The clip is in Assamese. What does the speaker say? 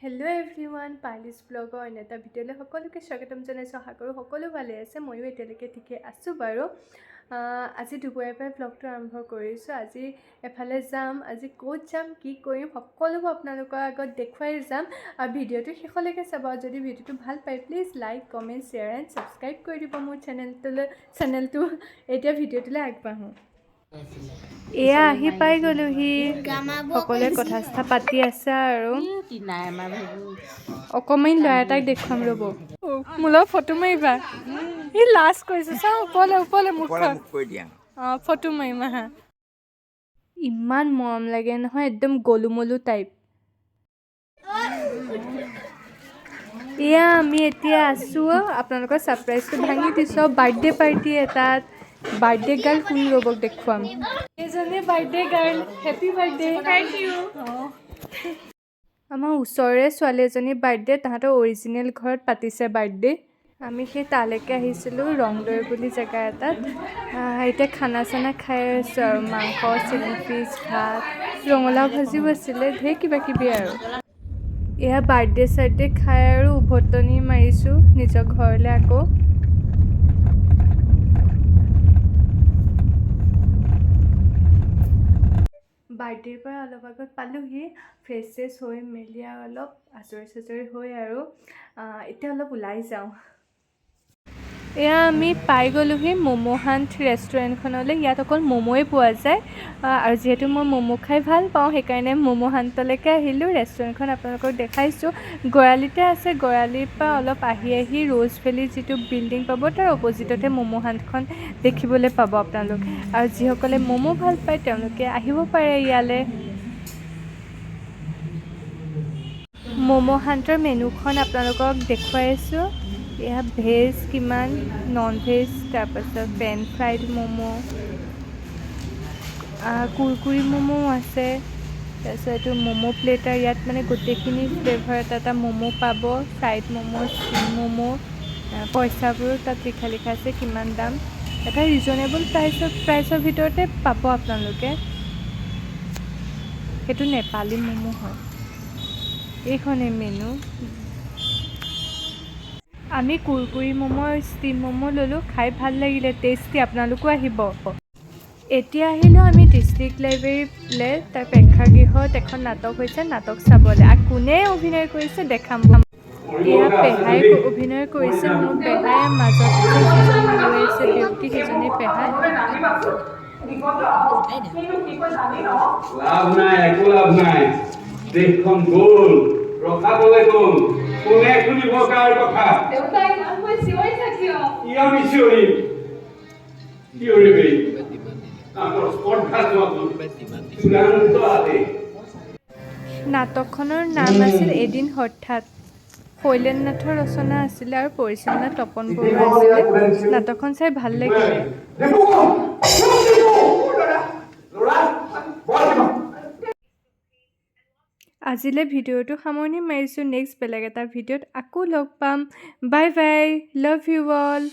হেল্ল' এভৰিৱান, পাৰ্লিছ ব্লগৰ অন্য এটা ভিডিঅ'লৈ সকলোকে স্বাগতম জনাইছোঁ। আশা কৰোঁ সকলো ভালে আছে। ময়ো এতিয়ালৈকে ঠিকে আছোঁ বাৰু। আজি দুপৰীয়াৰ পৰাই ব্লগটো আৰম্ভ কৰিছোঁ। আজি এফালে যাম, আজি ক'ত যাম, কি কৰিম সকলোবোৰ আপোনালোকৰ আগত দেখুৱাই যাম। আৰু ভিডিঅ'টো শেষলৈকে চাব। যদি ভিডিঅ'টো ভাল পায় please like, comment, share and subscribe কৰি দিব মোৰ চেনেলটো। এতিয়া ভিডিঅ'টোলৈ আগবাঢ়োঁ। এয়া আহি পাই গ'লোহি। সকলোৱে কথা চথা পাতি আছে আৰু অকণমান ল'ৰা এটাক দেখুৱাম ৰ'ব। মোলৈ ফটো মাৰিবা। সি লাজ কৰিছে, চাওঁ ওপৰলৈ মুখখন ফটো মাৰিম আহা। ইমান মৰম লাগে নহয়, একদম গলুমলু টাইপ। এয়া আমি এতিয়া আছোঁ, আপোনালোকৰ ছাৰপ্ৰাইজটো ভাঙি দিছোঁ। বাৰ্থডে পাৰ্টি এটাত বাৰ্থডে গাৰ্ল কোন ৰ'বক দেখুৱাম। এইজনী birthday girl, happy birthday. Thank you. আমাৰ ওচৰৰে ছোৱালী এজনী বাৰ্থডে, তাহাঁতৰ অৰিজিনেল ঘৰত পাতিছে বাৰ্থডে। আমি সেই তালৈকে আহিছিলোঁ, ৰংদৈ বুলি জেগা এটাত। এতিয়া খানা চানা খাই আছোঁ আৰু মাংস, চিলি ফিছ, ভাত, ৰঙালাও ভাজিও আছিলে, ঢেৰ কিবা কিবি আৰু। এয়া বাৰ্থডে খাই আৰু উভতনি মাৰিছোঁ নিজৰ ঘৰলৈ আকৌ। বাৰ্থডেৰ পৰা অলপ আগত পালোহি, ফ্ৰেছ হৈ মেলি আৰু অলপ আজৰি হৈ আৰু এতিয়া অলপ ওলাই যাওঁ। এয়া আমি পাই গ'লোহি ম'ম' হাণ্ট ৰেষ্টুৰেণ্টখনলৈ। ইয়াত অকল ম'ম'য়ে পোৱা যায় আৰু যিহেতু মই ম'ম' খাই ভাল পাওঁ, সেইকাৰণে ম'ম' হাণ্টলৈকে আহিলোঁ। ৰেষ্টুৰেণ্টখন আপোনালোকক দেখাইছোঁ, গৰালিতে আছে। গৰালিৰ পৰা অলপ আহি ৰ'জ ভেলী যিটো বিল্ডিং পাব, তাৰ অপ'জিটতে ম'ম' হাণ্টখন দেখিবলৈ পাব আপোনালোক। আৰু যিসকলে ম'ম' ভাল পায় তেওঁলোকে আহিব পাৰে ইয়ালৈ। ম'ম' হাণ্টৰ মেনুখন আপোনালোকক দেখুৱাইছোঁ। এয়া ভেজ কিমান, নন ভেজ, তাৰপাছত পেন ফ্ৰাইড ম'ম', কুৰকুৰি ম'ম'ও আছে। তাৰপিছত এইটো ম'ম' প্লেটাৰ, ইয়াত মানে গোটেইখিনি ফ্লেভাৰ এটা ম'ম' পাব। ফ্ৰাইড ম'ম', ষ্টিম ম'ম', পইচাবোৰো তাত লিখা আছে কিমান দাম। এটা ৰিজনেবল প্ৰাইচৰ ভিতৰতে পাব আপোনালোকে। সেইটো নেপালী ম'ম' হয়। এইখনেই মেনু। আমি কুৰকুৰি ম'ম', ষ্টিম ম'ম' ল'লোঁ, খাই ভাল লাগিলে, টেষ্টি। আপোনালোকো আহিব। এতিয়া আহিলোঁ আমি ডিষ্ট্ৰিক্ট লাইব্ৰেৰীলৈ। তাৰ প্ৰেক্ষাগৃহত এখন নাটক হৈছে, নাটক চাবলৈ। আৰু কোনে অভিনয় কৰিছে দেখাম। এয়া পেহাই অভিনয় কৰিছে। মোৰ পেহাই মাজত যিজন লৈ আছে ব্যক্তি, সেইজনেই পেহাই। লাভ নাই, একো লাভ নাই। দেশখন গ'ল, ৰখাবলৈ গ'ল। কোনে শুনিব কাৰ কথা? আমি চিঞৰিম। নাটকখনৰ নাম আছিল এদিন হঠাৎ। শৈলেন নাথৰ ৰচনা আছিলে আৰু পৰিচালনা তপন বৰুৱা আছিলে। নাটকখন চাই ভাল লাগিলে। আজিলৈ ভিডিঅ'টো সামৰণি মাৰিছোঁ। নেক্সট বেলেগ এটা ভিডিঅ'ত আকৌ লগ পাম। Bye bye, love you all.